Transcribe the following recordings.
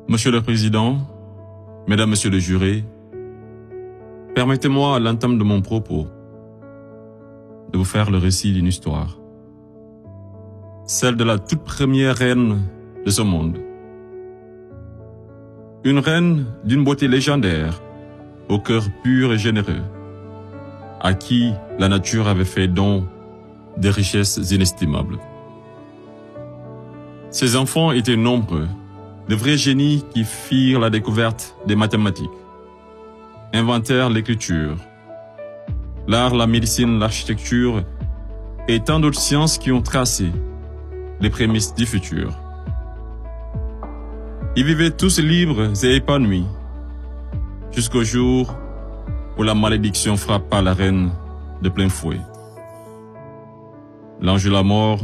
Monsieur le Président, Mesdames, Messieurs les jurés, permettez-moi à l'entame de mon propos de vous faire le récit d'une histoire, celle de la toute première reine de ce monde. Une reine d'une beauté légendaire, au cœur pur et généreux, à qui la nature avait fait don de richesses inestimables. Ses enfants étaient nombreux, de vrais génies qui firent la découverte des mathématiques, inventèrent l'écriture, l'art, la médecine, l'architecture et tant d'autres sciences qui ont tracé les prémices du futur. Ils vivaient tous libres et épanouis, jusqu'au jour où la malédiction frappa la reine de plein fouet. L'ange de la mort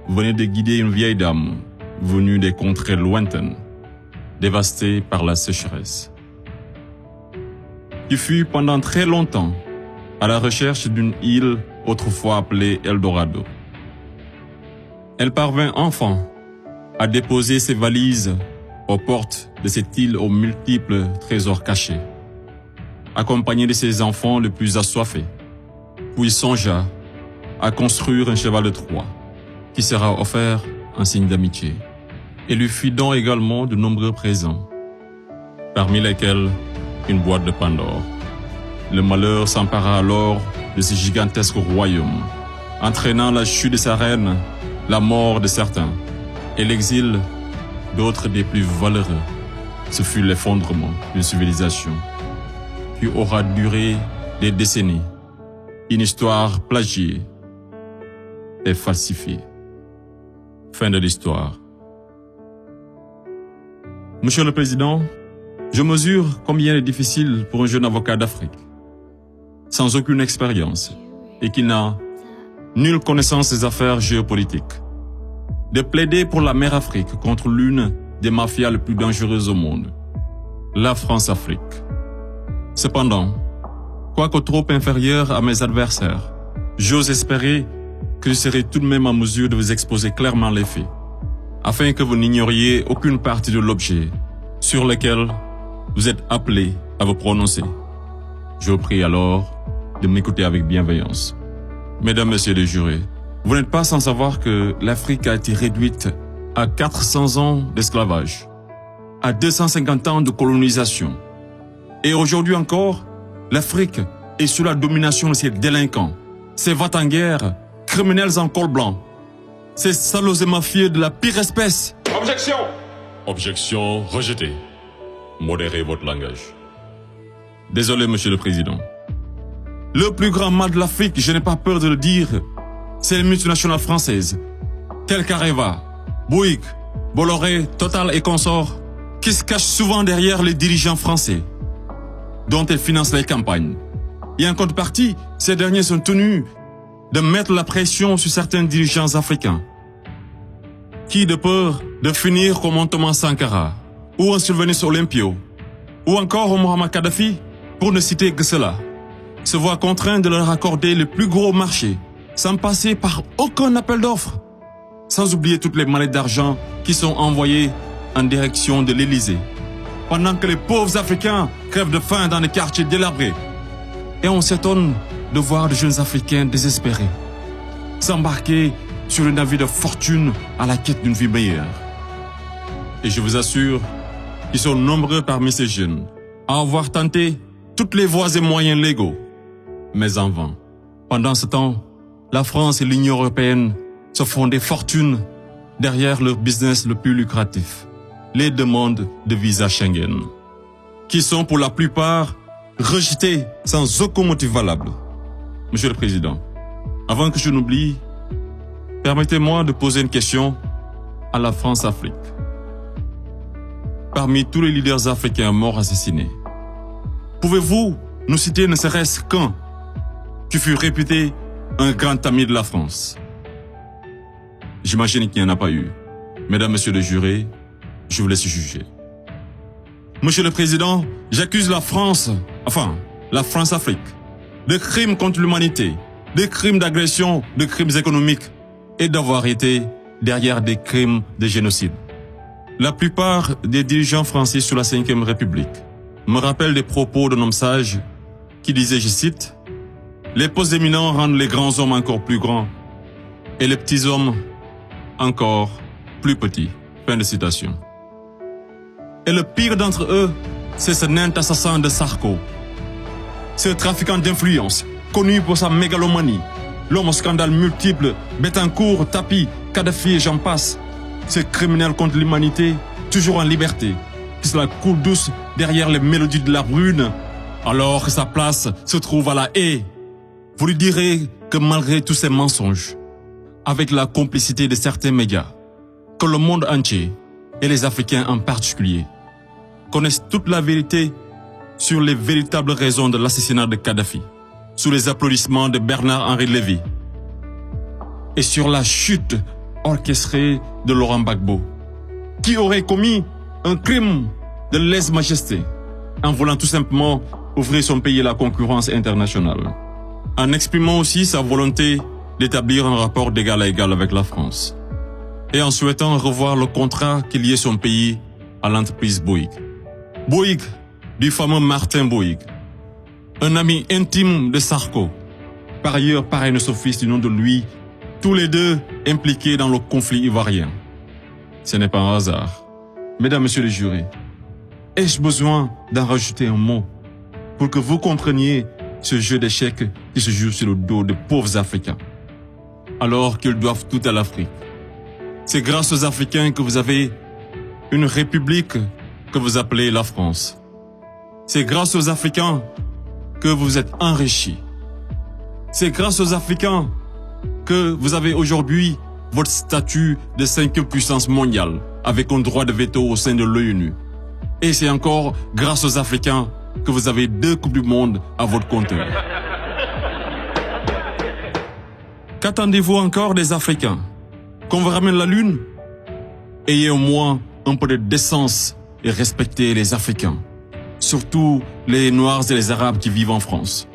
venait de guider une vieille dame venue des contrées lointaines, dévastée par la sécheresse, qui fut pendant très longtemps à la recherche d'une île autrefois appelée Eldorado. Elle parvint enfin à déposer ses valises aux portes de cette île aux multiples trésors cachés, accompagnée de ses enfants les plus assoiffés, puis songea à construire un cheval de Troie qui sera offert en signe d'amitié, et lui fit don également de nombreux présents, parmi lesquels une boîte de Pandore. Le malheur s'empara alors de ce gigantesque royaume, entraînant la chute de sa reine, la mort de certains, et l'exil d'autres des plus valeureux. Ce fut l'effondrement d'une civilisation qui aura duré des décennies, une histoire plagiée et falsifiée. Fin de l'histoire. Monsieur le Président, je mesure combien il est difficile pour un jeune avocat d'Afrique, sans aucune expérience et qui n'a nulle connaissance des affaires géopolitiques, de plaider pour la mère Afrique contre l'une des mafias les plus dangereuses au monde, la France-Afrique. Cependant, quoique trop inférieur à mes adversaires, j'ose espérer que je serai tout de même en mesure de vous exposer clairement les faits, afin que vous n'ignoriez aucune partie de l'objet sur lequel vous êtes appelés à vous prononcer. Je vous prie alors de m'écouter avec bienveillance. Mesdames, Messieurs les jurés, vous n'êtes pas sans savoir que l'Afrique a été réduite à 400 ans d'esclavage, à 250 ans de colonisation. Et aujourd'hui encore, l'Afrique est sous la domination de ces délinquants, ces va-t-en-guerre, criminels en col blanc, ces salauds et mafieux de la pire espèce. Objection! Objection rejetée. Modérez votre langage. Désolé, Monsieur le Président. Le plus grand mal de l'Afrique, je n'ai pas peur de le dire, c'est les multinationales françaises, telles qu'Areva, Bouygues, Bolloré, Total et consorts, qui se cachent souvent derrière les dirigeants français, dont elles financent les campagnes. Et en contrepartie, ces derniers sont tenus de mettre la pression sur certains dirigeants africains, qui, de peur de finir comme un Thomas Sankara, ou un Sylvanus Olympio, ou encore un Muammar Kadhafi, pour ne citer que cela, se voient contraints de leur accorder le plus gros marché, sans passer par aucun appel d'offres, sans oublier toutes les mallettes d'argent qui sont envoyées en direction de l'Élysée, pendant que les pauvres Africains crèvent de faim dans les quartiers délabrés. Et on s'étonne de voir de jeunes Africains désespérés s'embarquer sur une navire de fortune à la quête d'une vie meilleure. Et je vous assure qu'ils sont nombreux parmi ces jeunes à avoir tenté toutes les voies et moyens légaux, mais en vain. Pendant ce temps, la France et l'Union européenne se font des fortunes derrière leur business le plus lucratif, les demandes de visa Schengen, qui sont pour la plupart rejetées sans aucun motif valable. Monsieur le Président, avant que je n'oublie, permettez-moi de poser une question à la France-Afrique. Parmi tous les leaders africains morts assassinés, pouvez-vous nous citer ne serait-ce qu'un qui fut réputé un grand ami de la France? J'imagine qu'il n'y en a pas eu. Mesdames, Messieurs les jurés, je vous laisse juger. Monsieur le Président, j'accuse la France-Afrique, de crimes contre l'humanité, de crimes d'agression, de crimes économiques et d'avoir été derrière des crimes de génocide. La plupart des dirigeants français sous la Ve République me rappellent des propos d'un homme sage qui disait, je cite, « Les postes éminents rendent les grands hommes encore plus grands et les petits hommes encore plus petits. » Fin de citation. Et le pire d'entre eux, c'est ce nain assassin de Sarko. Ce trafiquant d'influence, connu pour sa mégalomanie, l'homme aux scandales multiples, Bettencourt, Tapi, Kadhafi et j'en passe. Ce criminel contre l'humanité, toujours en liberté, qui se la coule douce derrière les mélodies de la brune, alors que sa place se trouve à la haie. Vous lui direz que malgré tous ces mensonges, avec la complicité de certains médias, que le monde entier, et les Africains en particulier, connaissent toute la vérité sur les véritables raisons de l'assassinat de Kadhafi, sous les applaudissements de Bernard-Henri Lévy, et sur la chute orchestrée de Laurent Gbagbo, qui aurait commis un crime de lèse-majesté en voulant tout simplement ouvrir son pays à la concurrence internationale, en exprimant aussi sa volonté d'établir un rapport d'égal à égal avec la France, et en souhaitant revoir le contrat qui liait son pays à l'entreprise Bouygues. Bouygues, du fameux Martin Bouygues, un ami intime de Sarko, par ailleurs parrain son fils du nom de lui, tous les deux impliqués dans le conflit ivoirien. Ce n'est pas un hasard. Mesdames, Messieurs les jurés, ai-je besoin d'en rajouter un mot pour que vous compreniez ce jeu d'échecs qui se joue sur le dos de pauvres Africains, alors qu'ils doivent tout à l'Afrique? C'est grâce aux Africains que vous avez une république que vous appelez la France. C'est grâce aux Africains que vous êtes enrichis. C'est grâce aux Africains que vous avez aujourd'hui votre statut de 5e puissance mondiale avec un droit de veto au sein de l'ONU. Et c'est encore grâce aux Africains que vous avez 2 Coupes du Monde à votre compteur. Qu'attendez-vous encore des Africains? Qu'on vous ramène la Lune? Ayez au moins un peu de décence et respectez les Africains, surtout les Noirs et les Arabes qui vivent en France.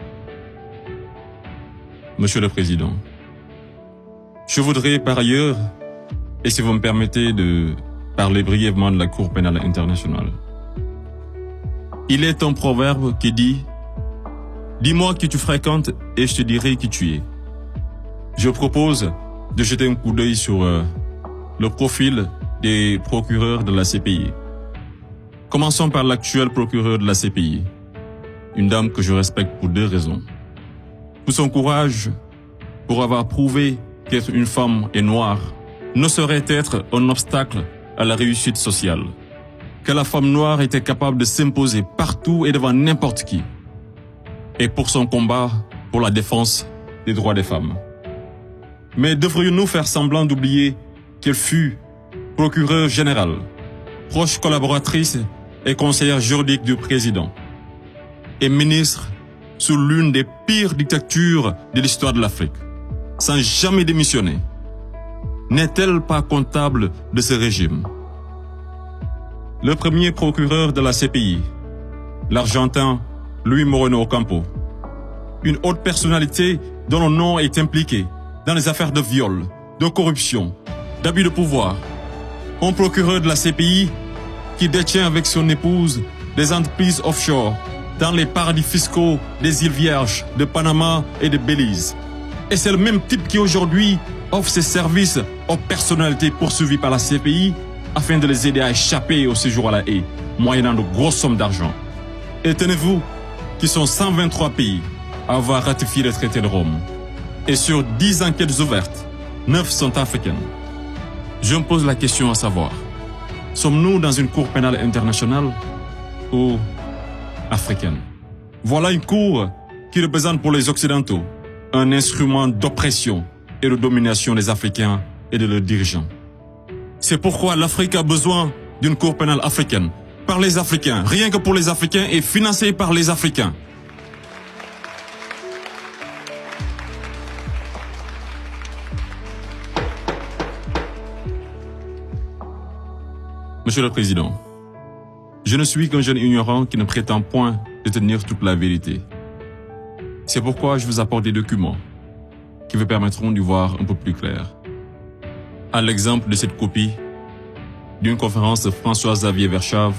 Monsieur le Président, je voudrais par ailleurs, et si vous me permettez de parler brièvement de la Cour pénale internationale. Il est un proverbe qui dit « Dis-moi qui tu fréquentes et je te dirai qui tu es ». Je propose de jeter un coup d'œil sur le profil des procureurs de la CPI. Commençons par l'actuel procureur de la CPI, une dame que je respecte pour 2 raisons. Pour son courage, pour avoir prouvé qu'être une femme et noire ne saurait être un obstacle à la réussite sociale, que la femme noire était capable de s'imposer partout et devant n'importe qui, et pour son combat pour la défense des droits des femmes. Mais devrions-nous faire semblant d'oublier qu'elle fut procureure générale, proche collaboratrice et conseillère juridique du président, et ministre sous l'une des pires dictatures de l'histoire de l'Afrique, sans jamais démissionner? N'est-elle pas comptable de ce régime? Le premier procureur de la CPI, l'Argentin Luis Moreno Ocampo, une haute personnalité dont le nom est impliqué dans les affaires de viol, de corruption, d'abus de pouvoir. Un procureur de la CPI qui détient avec son épouse des entreprises offshore dans les paradis fiscaux des îles Vierges, de Panama et de Belize. Et c'est le même type qui aujourd'hui offre ses services aux personnalités poursuivies par la CPI afin de les aider à échapper au séjour à la haie, moyennant de grosses sommes d'argent. Et tenez-vous, qui sont 123 pays à avoir ratifié le traité de Rome. Et sur 10 enquêtes ouvertes, 9 sont africaines. Je me pose la question à savoir, sommes-nous dans une cour pénale internationale ou africaine? Voilà une cour qui représente pour les Occidentaux un instrument d'oppression et de domination des Africains et de leurs dirigeants. C'est pourquoi l'Afrique a besoin d'une cour pénale africaine, par les Africains, rien que pour les Africains et financée par les Africains. Monsieur le Président, je ne suis qu'un jeune ignorant qui ne prétend point détenir toute la vérité. C'est pourquoi je vous apporte des documents qui vous permettront d'y voir un peu plus clair. À l'exemple de cette copie d'une conférence de François-Xavier Verschave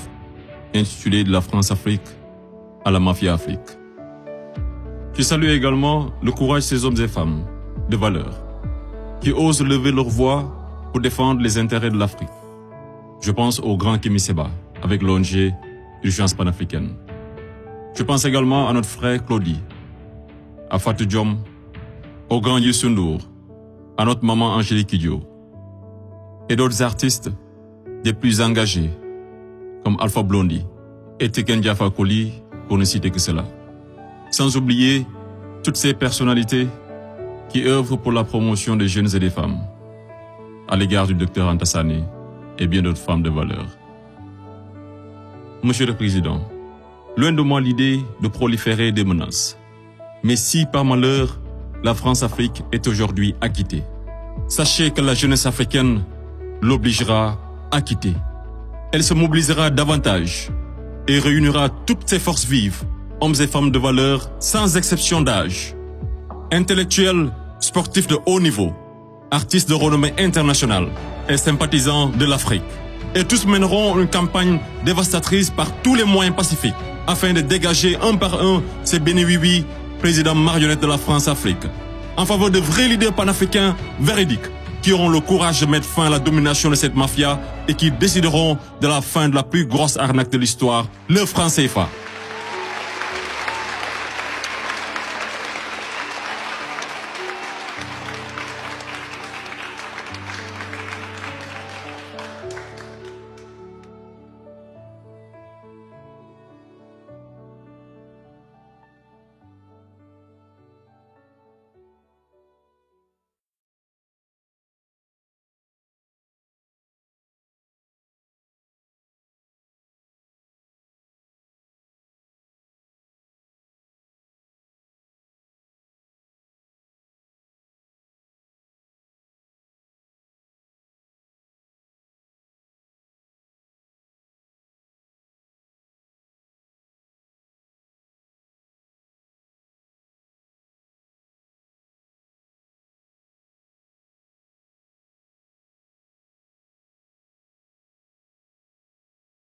intitulée « De la France-Afrique à la mafia-Afrique ». Je salue également le courage de ces hommes et femmes de valeur qui osent lever leur voix pour défendre les intérêts de l'Afrique. Je pense au grand Kémy Séba avec l'ONG Urgence panafricaine. Je pense également à notre frère Claudie, à Fatou Diom, au grand Youssou N'Dour, à notre maman Angélique Kidjo et d'autres artistes des plus engagés comme Alpha Blondy et Tiken Jah Fakoly pour ne citer que cela. Sans oublier toutes ces personnalités qui œuvrent pour la promotion des jeunes et des femmes à l'égard du docteur Anta Sané et bien d'autres femmes de valeur. Monsieur le Président, loin de moi l'idée de proliférer des menaces. Mais si par malheur, la France-Afrique est aujourd'hui acquittée, sachez que la jeunesse africaine l'obligera à quitter. Elle se mobilisera davantage et réunira toutes ses forces vives, hommes et femmes de valeur, sans exception d'âge. Intellectuels, sportifs de haut niveau, artistes de renommée internationale et sympathisants de l'Afrique. Et tous mèneront une campagne dévastatrice par tous les moyens pacifiques afin de dégager un par un ces bénéwiwi, présidents marionnettes de la France-Afrique, en faveur de vrais leaders panafricains véridiques qui auront le courage de mettre fin à la domination de cette mafia et qui décideront de la fin de la plus grosse arnaque de l'histoire, le franc CFA.